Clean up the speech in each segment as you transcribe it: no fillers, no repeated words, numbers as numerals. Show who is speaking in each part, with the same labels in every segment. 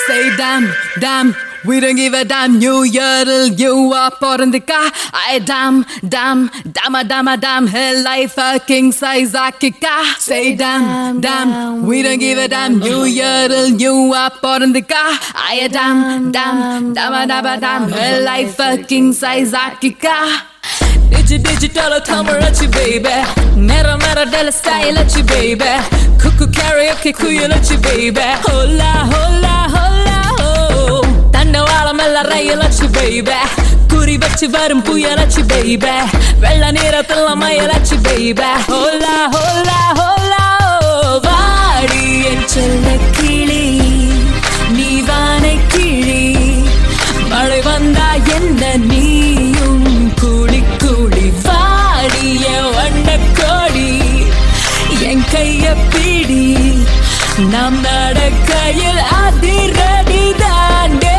Speaker 1: Say damn, damn, we don't give a damn. New year till you are porandika. I damn, damn, damn, damn, damn. Hell life a king size akika. Say damn, damn, we don't give a damn. New year till you are porandika. I damn, damn, damn, damn, damn. Hell life a king size akika. Digital tamarachi baby, mera della styleachi baby, cuckoo karaoke kuyulachi baby, hola hola hola ho, தண்டவாள மெல்ல ரயிலாச்சு baby, குறி வச்சு வரும் புயலாச்சு baby, வெள்ள நேரத்துல மயலாச்சு baby, hola hola hola ho, வாடி என் செல்ல கிளி, நீ வானை கிளி, மழை வந்தா என்ன நீயும் கூடி கூடி வாடிய வண்ண கோடி என் கைய பிடி நாம் நடக்கையில் அதிரடி தாண்டே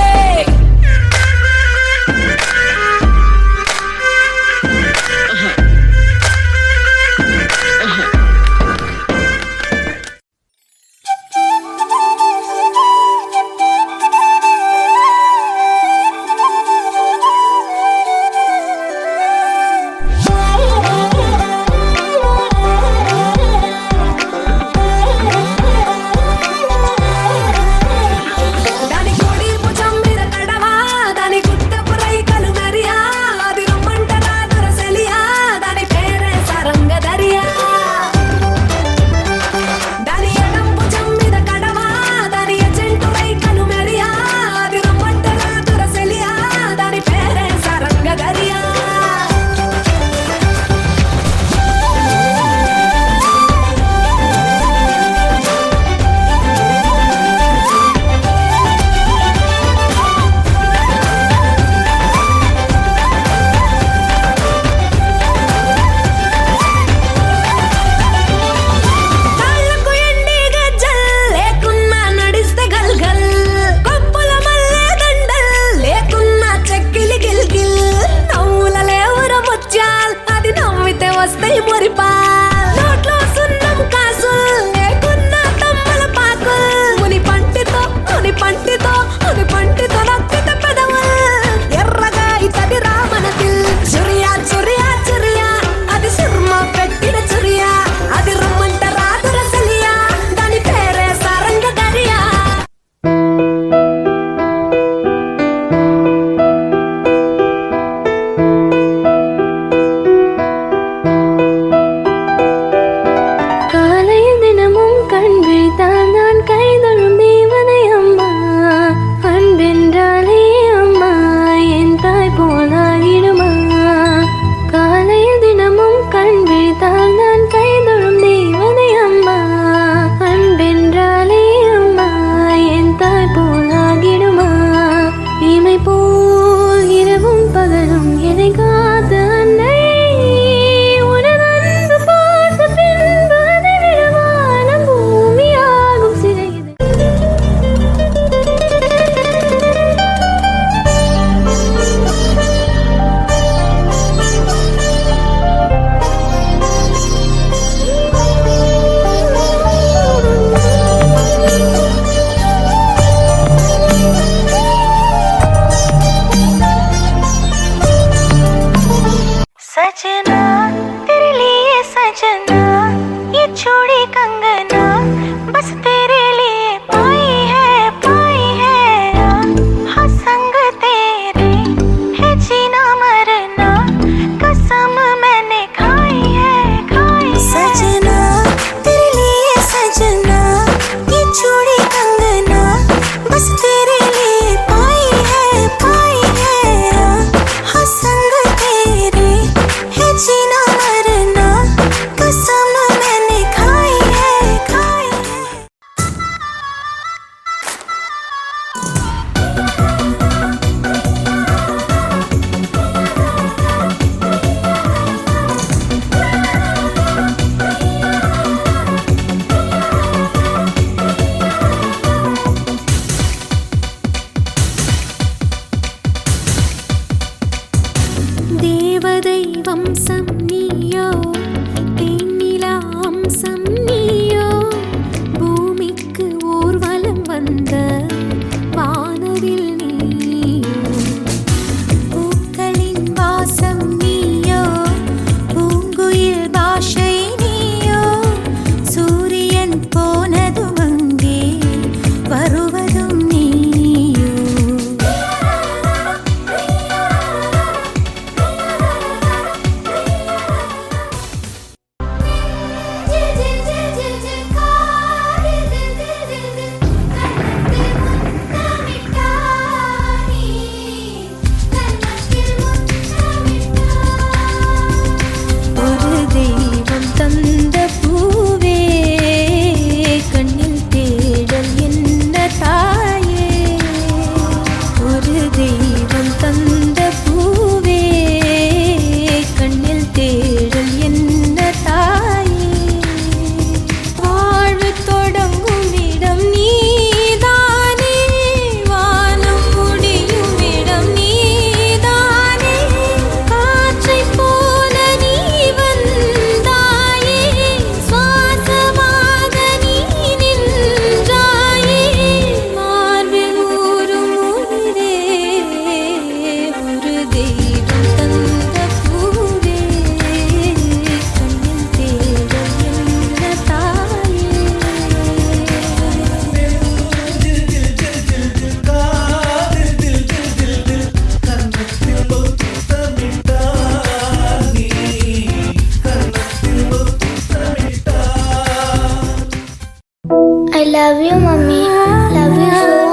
Speaker 2: I love you, mommy. Love you so